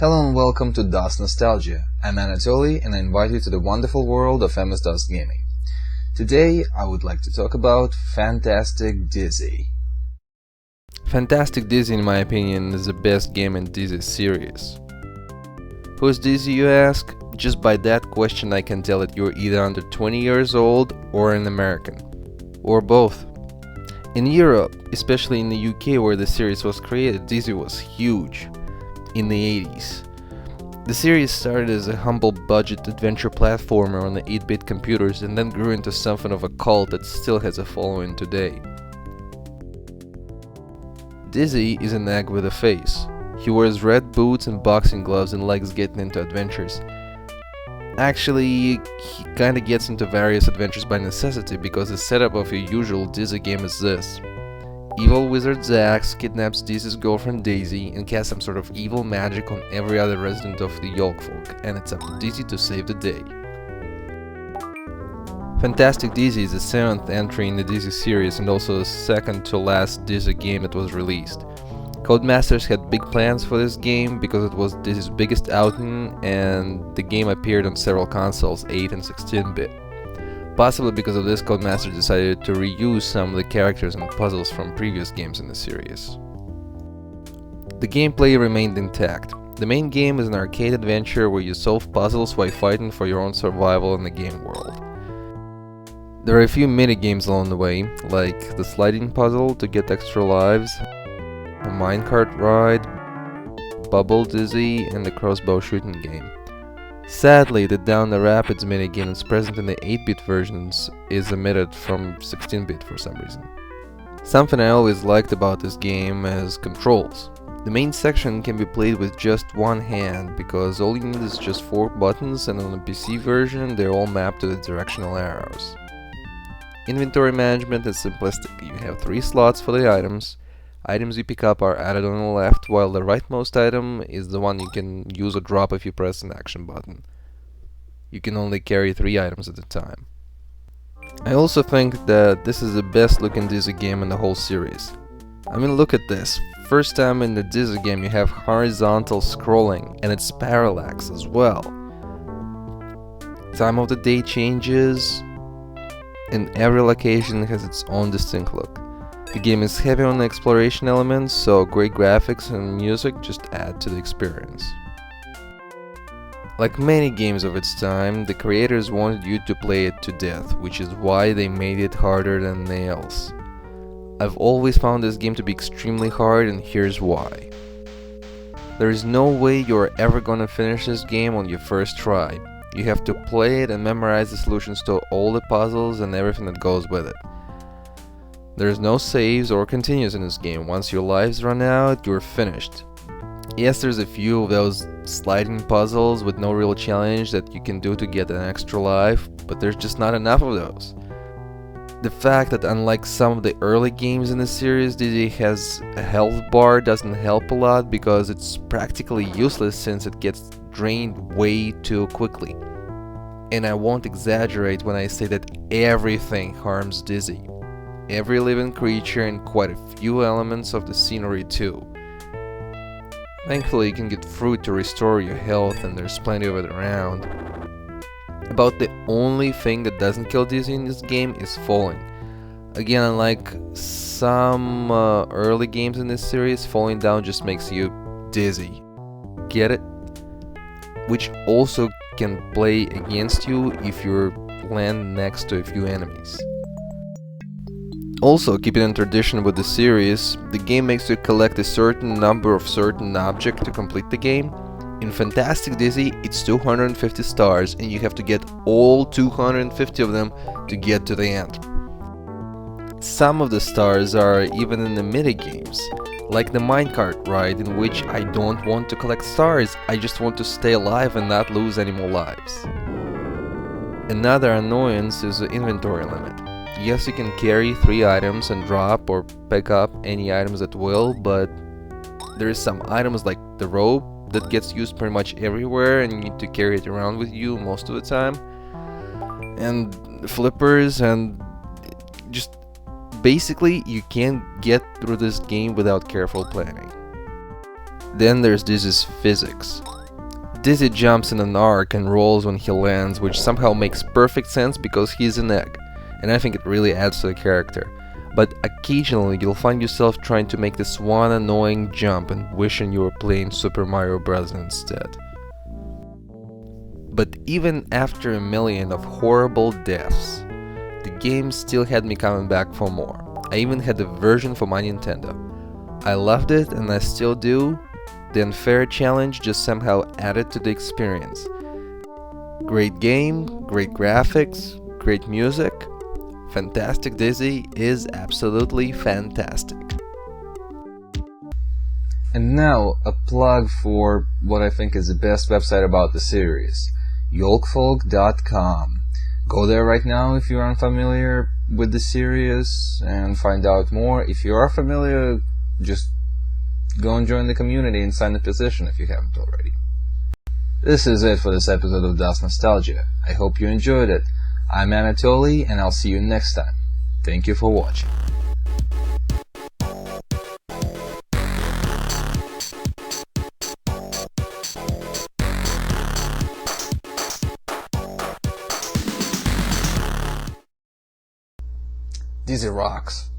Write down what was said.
Hello and welcome to DOS Nostalgia. I'm Anatoly and I invite you to the wonderful world of MS-DOS gaming. Today I would like to talk about Fantastic Dizzy. Fantastic Dizzy, in my opinion, is the best game in Dizzy series. Who's Dizzy, you ask? Just by that question I can tell that you're either under 20 years old or an American. Or both. In Europe, especially in the UK where the series was created, Dizzy was huge. In the 80s. The series started as a humble budget adventure platformer on the 8-bit computers and then grew into something of a cult that still has a following today. Dizzy is an egg with a face. He wears red boots and boxing gloves and likes getting into adventures. Actually, he kinda gets into various adventures by necessity because the setup of a usual Dizzy game is this. Evil wizard Zax kidnaps Dizzy's girlfriend Daisy and casts some sort of evil magic on every other resident of the Yolkfolk, and it's up to Dizzy to save the day. Fantastic Dizzy is the 7th entry in the Dizzy series and also the second to last Dizzy game that was released. Codemasters had big plans for this game because it was Dizzy's biggest outing and the game appeared on several consoles, 8 and 16-bit. Possibly because of this, Codemasters decided to reuse some of the characters and puzzles from previous games in the series. The gameplay remained intact. The main game is an arcade adventure where you solve puzzles while fighting for your own survival in the game world. There are a few mini-games along the way, like the sliding puzzle to get extra lives, a minecart ride, Bubble Dizzy, and the crossbow shooting game. Sadly, the Down the Rapids minigame that's present in the 8-bit versions is omitted from 16-bit for some reason. Something I always liked about this game is controls. The main section can be played with just one hand because all you need is just 4 buttons, and on the PC version they're all mapped to the directional arrows. Inventory management is simplistic. You have 3 slots for the items. Items you pick up are added on the left, while the rightmost item is the one you can use or drop if you press an action button. You can only carry 3 items at a time. I also think that this is the best looking Dizzy game in the whole series. I mean, look at this. First time in the Dizzy game you have horizontal scrolling, and it's parallax as well. Time of the day changes, and every location has its own distinct look. The game is heavy on the exploration elements, so great graphics and music just add to the experience. Like many games of its time, the creators wanted you to play it to death, which is why they made it harder than nails. I've always found this game to be extremely hard, and here's why. There is no way you're ever gonna finish this game on your first try. You have to play it and memorize the solutions to all the puzzles and everything that goes with it. There's no saves or continues in this game. Once your lives run out, you're finished. Yes, there's a few of those sliding puzzles with no real challenge that you can do to get an extra life, but there's just not enough of those. The fact that unlike some of the early games in the series, Dizzy has a health bar doesn't help a lot because it's practically useless since it gets drained way too quickly. And I won't exaggerate when I say that everything harms Dizzy. Every living creature and quite a few elements of the scenery too. Thankfully you can get fruit to restore your health and there's plenty of it around. About the only thing that doesn't kill Dizzy in this game is falling. Again, unlike some early games in this series, falling down just makes you dizzy. Get it? Which also can play against you if you land next to a few enemies. Also, keeping in tradition with the series, the game makes you collect a certain number of certain objects to complete the game. In Fantastic Dizzy, it's 250 stars and you have to get all 250 of them to get to the end. Some of the stars are even in the mini-games, like the minecart ride in which I don't want to collect stars, I just want to stay alive and not lose any more lives. Another annoyance is the inventory limit. Yes, you can carry 3 items and drop or pick up any items at will, but there is some items like the rope that gets used pretty much everywhere and you need to carry it around with you most of the time. And flippers, and just basically you can't get through this game without careful planning. Then there's Dizzy's physics. Dizzy jumps in an arc and rolls when he lands, which somehow makes perfect sense because he's an egg, and I think it really adds to the character. But occasionally you'll find yourself trying to make this one annoying jump and wishing you were playing Super Mario Bros. Instead. But even after a million of horrible deaths, the game still had me coming back for more. I even had a version for my Nintendo. I loved it and I still do. The unfair challenge just somehow added to the experience. Great game, great graphics, great music. Fantastic Dizzy is absolutely fantastic. And now, a plug for what I think is the best website about the series, yolkfolk.com. Go there right now if you're unfamiliar with the series and find out more. If you are familiar, just go and join the community and sign the petition if you haven't already. This is it for this episode of Das Nostalgia. I hope you enjoyed it. I'm Anatoly, and I'll see you next time. Thank you for watching. Dizzy rocks.